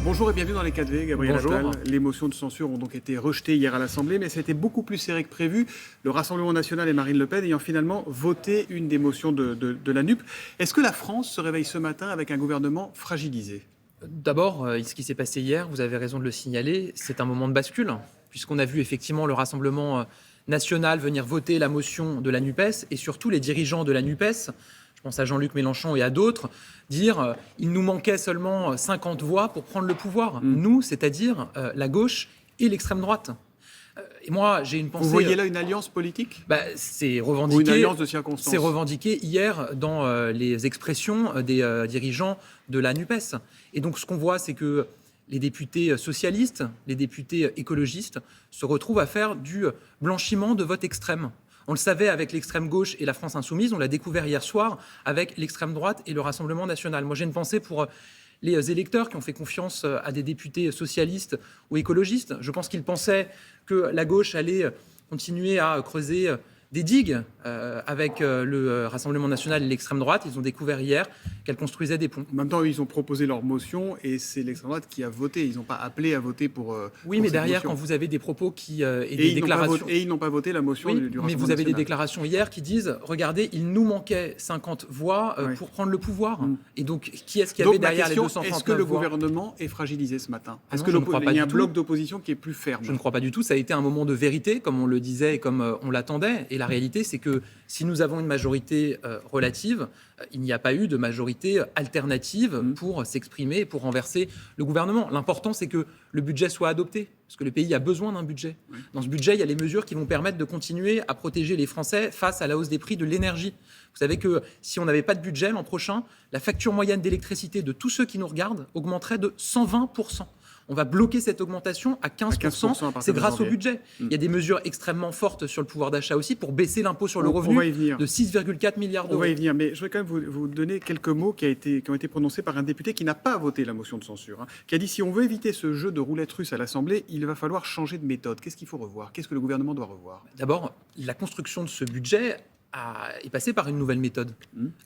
Bonjour et bienvenue dans les 4V, Gabriel Bonjour. Attal. Les motions de censure ont donc été rejetées hier à l'Assemblée, mais ça a été beaucoup plus serré que prévu. Le Rassemblement national et Marine Le Pen ayant finalement voté une des motions de la NUP. Est-ce que la France se réveille ce matin avec un gouvernement fragilisé ? D'abord, ce qui s'est passé hier, vous avez raison de le signaler, c'est un moment de bascule, puisqu'on a vu effectivement le Rassemblement national venir voter la motion de la NUPES, et surtout les dirigeants de la NUPES, je pense à Jean-Luc Mélenchon et à d'autres, dire il nous manquait seulement 50 voix pour prendre le pouvoir. Nous, c'est-à-dire la gauche et l'extrême droite. Et moi, j'ai une pensée. Vous voyez là une alliance politique ? C'est Ou revendiqué. une alliance de circonstances ? C'est revendiqué hier dans les expressions des dirigeants de la NUPES. Et donc, ce qu'on voit, c'est que les députés socialistes, les députés écologistes se retrouvent à faire du blanchiment de vote extrême. On le savait avec l'extrême gauche et la France insoumise, on l'a découvert hier soir avec l'extrême droite et le Rassemblement national. Moi, j'ai une pensée pour les électeurs qui ont fait confiance à des députés socialistes ou écologistes. Je pense qu'ils pensaient que la gauche allait continuer à creuser des digues avec le Rassemblement national et l'extrême droite. Ils ont découvert hier qu'elle construisait des ponts. En même temps, ils ont proposé leur motion et c'est l'extrême droite qui a voté. Ils n'ont pas appelé à voter pour. Oui, pour mais cette derrière, motion. quand vous avez des propos et des Et déclarations. ils n'ont pas voté la motion Oui, du Rassemblement mais vous avez des national. déclarations hier qui disent regardez, il nous manquait 50 voix Oui. pour prendre le pouvoir. Et donc, qui est-ce qu'il y Donc avait ma derrière les question, 239 est-ce que le voix gouvernement est fragilisé ce matin ? Est-ce non, que je ne crois pas il y a un du bloc tout. d'opposition qui est plus ferme ? Je ne crois pas du tout. Ça a été un moment de vérité, comme on le disait et comme on l'attendait. Et la réalité, c'est que si nous avons une majorité relative, il n'y a pas eu de majorité alternative pour s'exprimer et pour renverser le gouvernement. L'important, c'est que le budget soit adopté, parce que le pays a besoin d'un budget. Dans ce budget, il y a les mesures qui vont permettre de continuer à protéger les Français face à la hausse des prix de l'énergie. Vous savez que si on n'avait pas de budget l'an prochain, la facture moyenne d'électricité de tous ceux qui nous regardent augmenterait de 120%. On va bloquer cette augmentation à 15%. 15% à partir C'est de grâce au janvier. budget. Il y a des mesures extrêmement fortes sur le pouvoir d'achat aussi pour baisser l'impôt sur le On revenu va y venir. de 6,4 milliards On d'euros. va y venir, mais je voudrais quand même vous donner quelques mots qui ont été prononcés par un député qui n'a pas voté la motion de censure, qui a dit si on veut éviter ce jeu de roulette russe à l'Assemblée, il va falloir changer de méthode. Qu'est-ce qu'il faut revoir ? Qu'est-ce que le gouvernement doit revoir ? D'abord, la construction de ce budget est passée par une nouvelle méthode.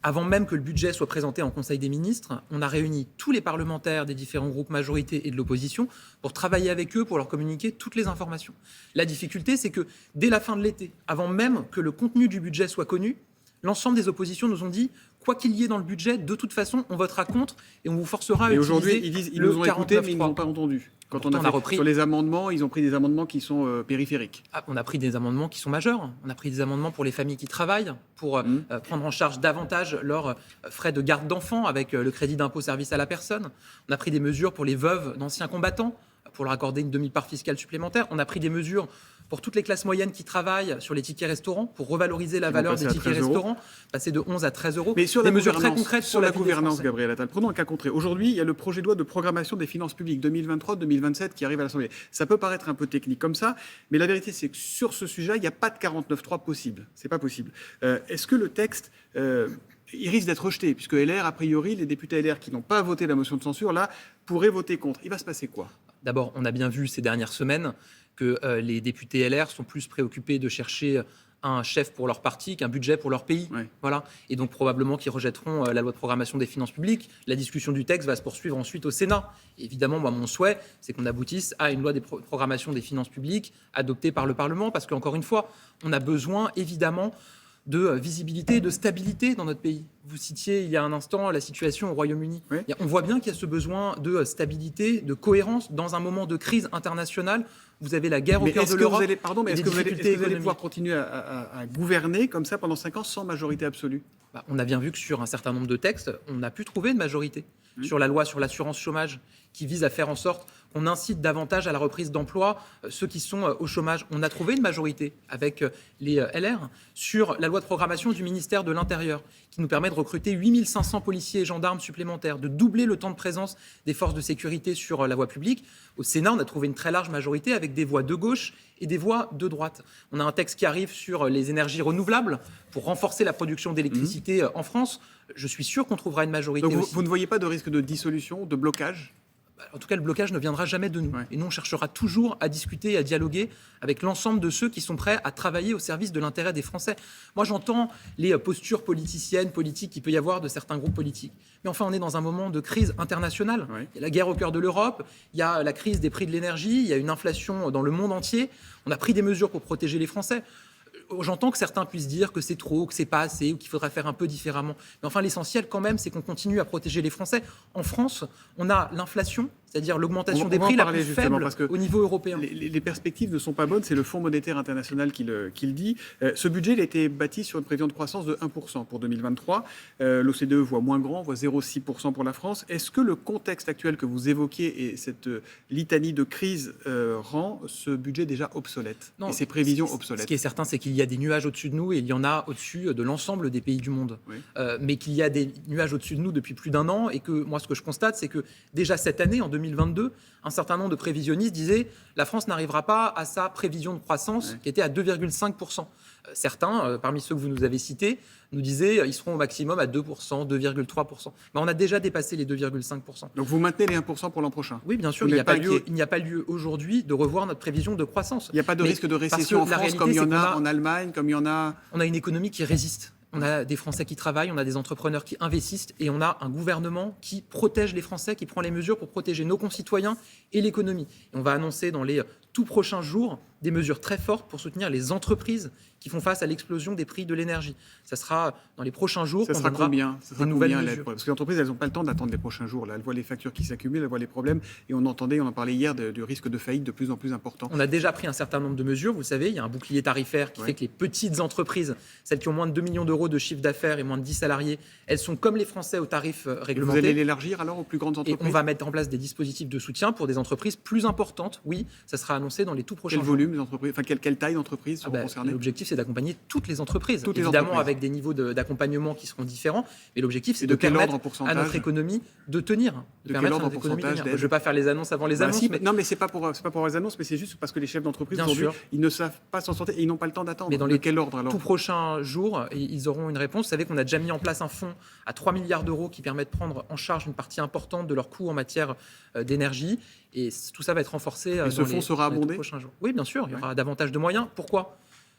Avant même que le budget soit présenté en Conseil des ministres, on a réuni tous les parlementaires des différents groupes majorité et de l'opposition pour travailler avec eux, pour leur communiquer toutes les informations. La difficulté, c'est que dès la fin de l'été, avant même que le contenu du budget soit connu, l'ensemble des oppositions nous ont dit quoi qu'il y ait dans le budget, de toute façon, on votera contre et on vous forcera à Et utiliser aujourd'hui, ils disent ils le nous ont écoutés, mais ils ne nous ont 49.3. pas entendus. Quand Pourtant, on a repris. sur les amendements, ils ont pris des amendements qui sont périphériques. On a pris des amendements qui sont majeurs. On a pris des amendements pour les familles qui travaillent, pour prendre en charge davantage leurs frais de garde d'enfants avec le crédit d'impôt service à la personne. On a pris des mesures pour les veuves d'anciens combattants, pour leur accorder une demi-part fiscale supplémentaire. On a pris des mesures pour toutes les classes moyennes qui travaillent sur les tickets restaurants, pour revaloriser la valeur des passer à tickets 13 € restaurants, passer de 11 à 13 euros. Mais sur des la mesures très gouvernance, concrètes sur la vie des gouvernance, Français. Gabriel Attal. Prenons un cas concret. Aujourd'hui, il y a le projet de loi de programmation des finances publiques 2023-2027 qui arrive à l'Assemblée. Ça peut paraître un peu technique comme ça, mais la vérité, c'est que sur ce sujet, il n'y a pas de 49.3 possible. C'est pas possible. Est-ce que le texte, il risque d'être rejeté, puisque LR, a priori, les députés LR qui n'ont pas voté la motion de censure, là, pourraient voter contre. Il va se passer quoi ? D'abord, on a bien vu ces dernières semaines que les députés LR sont plus préoccupés de chercher un chef pour leur parti qu'un budget pour leur pays. Ouais. Voilà. Et donc probablement qu'ils rejetteront la loi de programmation des finances publiques. La discussion du texte va se poursuivre ensuite au Sénat. Et évidemment, moi, mon souhait, c'est qu'on aboutisse à une loi de programmation des finances publiques adoptée par le Parlement, parce qu'encore une fois, on a besoin évidemment de visibilité et de stabilité dans notre pays. Vous citiez il y a un instant la situation au Royaume-Uni. Oui. On voit bien qu'il y a ce besoin de stabilité, de cohérence dans un moment de crise internationale. Vous avez la guerre au cœur de l'Europe. Est-ce que vous allez pouvoir continuer à gouverner comme ça pendant 5 ans sans majorité absolue ? On a bien vu que sur un certain nombre de textes, on a pu trouver une majorité. Sur la loi sur l'assurance chômage, qui vise à faire en sorte qu'on incite davantage à la reprise d'emploi ceux qui sont au chômage. On a trouvé une majorité avec les LR sur la loi de programmation du ministère de l'Intérieur, qui nous permet de recruter 8500 policiers et gendarmes supplémentaires, de doubler le temps de présence des forces de sécurité sur la voie publique. Au Sénat, on a trouvé une très large majorité avec des voix de gauche et des voix de droite. On a un texte qui arrive sur les énergies renouvelables pour renforcer la production d'électricité en France. Je suis sûr qu'on trouvera une majorité Donc aussi. vous ne voyez pas de risque de dissolution, de blocage ? En tout cas, le blocage ne viendra jamais de nous. Ouais. Et nous, on cherchera toujours à discuter, à dialoguer avec l'ensemble de ceux qui sont prêts à travailler au service de l'intérêt des Français. Moi, j'entends les postures politiciennes, politiques qu'il peut y avoir de certains groupes politiques. Mais enfin, on est dans un moment de crise internationale. Ouais. Il y a la guerre au cœur de l'Europe, il y a la crise des prix de l'énergie, il y a une inflation dans le monde entier. On a pris des mesures pour protéger les Français. J'entends que certains puissent dire que c'est trop, que c'est pas assez, ou qu'il faudrait faire un peu différemment. Mais enfin, l'essentiel quand même, c'est qu'on continue à protéger les Français. En France, on a l'inflation, c'est-à-dire l'augmentation des prix la plus faible au niveau européen. Les perspectives ne sont pas bonnes, c'est le Fonds monétaire international qui le dit. Ce budget, il a été bâti sur une prévision de croissance de 1% pour 2023. L'OCDE voit moins grand, voit 0,6% pour la France. Est-ce que le contexte actuel que vous évoquiez et cette litanie de crise rend ce budget déjà obsolète et ces prévisions obsolètes? Ce qui est certain, c'est qu'il y a des nuages au-dessus de nous et il y en a au-dessus de l'ensemble des pays du monde. Oui. Mais qu'il y a des nuages au-dessus de nous depuis plus d'un an et que moi, ce que je constate, c'est que déjà cette année, en 2022, un certain nombre de prévisionnistes disaient la France n'arrivera pas à sa prévision de croissance qui était à 2,5%. Certains, parmi ceux que vous nous avez cités, nous disaient ils seront au maximum à 2%, 2,3%. Mais on a déjà dépassé les 2,5%. Donc vous maintenez les 1% pour l'an prochain? Oui, bien sûr. Il n'y a pas lieu aujourd'hui de revoir notre prévision de croissance. Il n'y a pas de risque de récession en France comme il y en a en Allemagne, comme il y en a... On a une économie qui résiste. On a des Français qui travaillent, on a des entrepreneurs qui investissent et on a un gouvernement qui protège les Français, qui prend les mesures pour protéger nos concitoyens et l'économie. Et on va annoncer dans les tout prochains jours des mesures très fortes pour soutenir les entreprises qui font face à l'explosion des prix de l'énergie. Ça sera dans les prochains jours. Ça sera combien? Des nouvelles mesures. Parce que les entreprises, elles n'ont pas le temps d'attendre les prochains jours. Là, elles voient les factures qui s'accumulent, elles voient les problèmes. Et on en parlait hier, du risque de faillite de plus en plus important. On a déjà pris un certain nombre de mesures. Vous savez, il y a un bouclier tarifaire qui fait que les petites entreprises, celles qui ont moins de 2 millions d'euros de chiffre d'affaires et moins de 10 salariés, elles sont comme les Français au tarif réglementé. Vous allez l'élargir alors aux plus grandes entreprises? Et on va mettre en place des dispositifs de soutien pour des entreprises plus importantes. Oui, ça sera annoncé dans les tout prochains jours. Quel volume d'entreprises, enfin quelle taille d'entreprises seront concernées? L'objectif, c'est d'accompagner toutes les entreprises. Évidemment, avec des niveaux d'accompagnement qui seront différents. Mais l'objectif, c'est de permettre à notre économie de tenir. De quel ordre en pourcentage? Je ne vais pas faire les annonces avant les annonces. Non, mais c'est pas pour les annonces, mais c'est juste parce que les chefs d'entreprise aujourd'hui, ils ne savent pas s'en sortir et ils n'ont pas le temps d'attendre. Mais dans les quel ordre alors? Tout prochains jours, ils auront une réponse. Vous savez qu'on a déjà mis en place un fonds à 3 milliards d'euros qui permet de prendre en charge une partie importante de leurs coûts en matière d'énergie. Et tout ça va être renforcé. Et ce fonds sera abondé? Les prochains jours. Oui, bien sûr, il y aura davantage de moyens. Pourquoi ?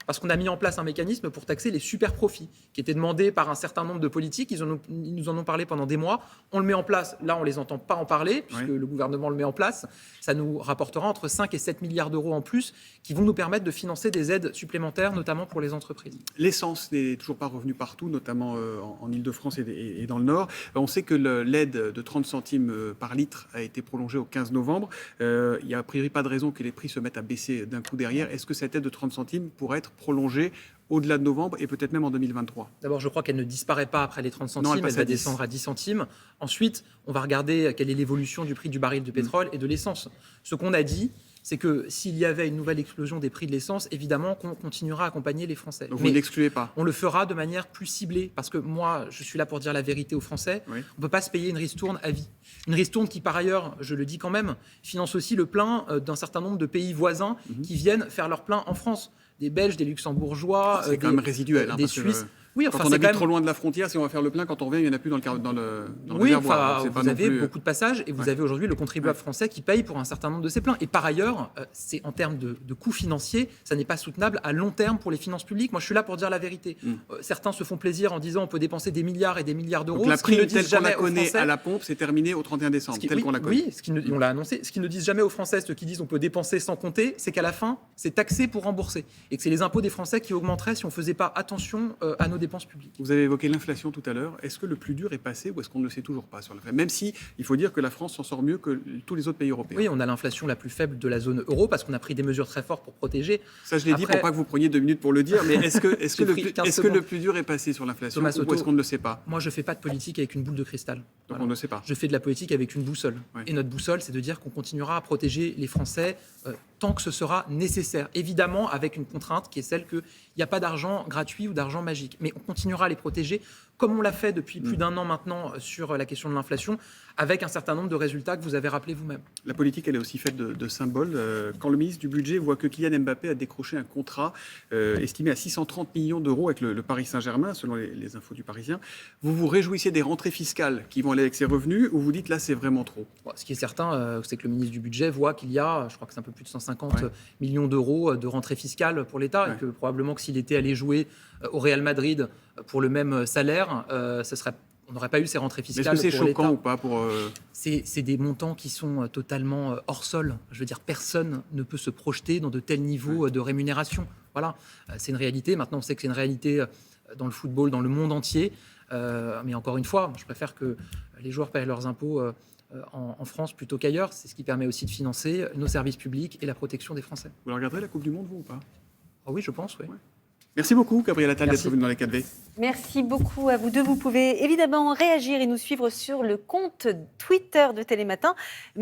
Parce qu'on a mis en place un mécanisme pour taxer les super profits, qui était demandé par un certain nombre de politiques. Ils nous en ont parlé pendant des mois. On le met en place. Là, on ne les entend pas en parler, puisque le gouvernement le met en place. Ça nous rapportera entre 5 et 7 milliards d'euros en plus, qui vont nous permettre de financer des aides supplémentaires, notamment pour les entreprises. L'essence n'est toujours pas revenue partout, notamment en Ile-de-France et dans le Nord. On sait que l'aide de 30 centimes par litre a été prolongée au 15 novembre. Il n'y a a priori pas de raison que les prix se mettent à baisser d'un coup derrière. Est-ce que cette aide de 30 centimes pourrait être prolongée au-delà de novembre et peut-être même en 2023? D'abord, je crois qu'elle ne disparaît pas après les 30 centimes, elle va descendre à 10 centimes. Ensuite, on va regarder quelle est l'évolution du prix du baril de pétrole et de l'essence. Ce qu'on a dit, c'est que s'il y avait une nouvelle explosion des prix de l'essence, évidemment qu'on continuera à accompagner les Français. Donc vous ne l'excluez pas? On le fera de manière plus ciblée, parce que moi, je suis là pour dire la vérité aux Français. Oui. On ne peut pas se payer une ristourne à vie. Une ristourne qui, par ailleurs, je le dis quand même, finance aussi le plein d'un certain nombre de pays voisins qui viennent faire leur plein en France. Des Belges, des Luxembourgeois, c'est quand même résiduel, des Suisses. Oui, enfin, quand on habite trop loin de la frontière, si on va faire le plein, quand on revient, il n'y en a plus dans le réservoir. Vous avez beaucoup de passages et vous avez aujourd'hui le contribuable français qui paye pour un certain nombre de ces pleins. Et par ailleurs, c'est en termes de coûts financiers, ça n'est pas soutenable à long terme pour les finances publiques. Moi, je suis là pour dire la vérité. Certains se font plaisir en disant on peut dépenser des milliards et des milliards d'euros. Donc la prime telle qu'on la connaît à la pompe, c'est terminé au 31 décembre, telle qu'on la connaît. Oui, on l'a annoncé. Ce qu'ils ne disent jamais aux Français, ceux qui disent on peut dépenser sans compter, c'est qu'à la fin, c'est taxé pour rembourser. Et que c'est les impôts des Français qui augmenteraient si on ne faisait pas attention à nos dépenses publiques. Vous avez évoqué l'inflation tout à l'heure. Est-ce que le plus dur est passé ou est-ce qu'on ne le sait toujours pas sur l'inflation? Même si il faut dire que la France s'en sort mieux que tous les autres pays européens. Oui, on a l'inflation la plus faible de la zone euro parce qu'on a pris des mesures très fortes pour protéger. Ça, je l'ai dit pour pas que vous preniez 2 minutes pour le dire. Mais est-ce que le plus dur est passé sur l'inflation ou est-ce qu'on ne le sait pas? Moi, je ne fais pas de politique avec une boule de cristal. Donc voilà. On ne le sait pas. Je fais de la politique avec une boussole. Ouais. Et notre boussole, c'est de dire qu'on continuera à protéger les Français tant que ce sera nécessaire. Évidemment, avec une contrainte qui est celle qu'il n'y a pas d'argent gratuit ou d'argent magique. Mais on continuera à les protéger comme on l'a fait depuis plus d'un an maintenant sur la question de l'inflation, avec un certain nombre de résultats que vous avez rappelés vous-même. La politique, elle est aussi faite de symboles. Quand le ministre du Budget voit que Kylian Mbappé a décroché un contrat estimé à 630 millions d'euros avec le Paris Saint-Germain, selon les infos du Parisien, vous vous réjouissez des rentrées fiscales qui vont aller avec ses revenus ou vous dites là, c'est vraiment trop? Bon, ce qui est certain, c'est que le ministre du Budget voit qu'il y a, je crois que c'est un peu plus de 150 millions d'euros de rentrées fiscales pour l'État, et que probablement que s'il était allé jouer au Real Madrid pour le même salaire, on n'aurait pas eu ces rentrées fiscales. Est-ce que c'est pour choquant l'État. ou pas pour C'est des montants qui sont totalement hors sol. Je veux dire, personne ne peut se projeter dans de tels niveaux de rémunération. Voilà, c'est une réalité. Maintenant, on sait que c'est une réalité dans le football, dans le monde entier. Mais encore une fois, je préfère que les joueurs payent leurs impôts en France plutôt qu'ailleurs. C'est ce qui permet aussi de financer nos services publics et la protection des Français. Vous la regarderez la Coupe du Monde, vous, ou pas? Oui, je pense, oui. Merci beaucoup, Gabriel Attal, Merci. d'être venu dans les 4V. Merci beaucoup à vous deux. Vous pouvez évidemment réagir et nous suivre sur le compte Twitter de Télématin.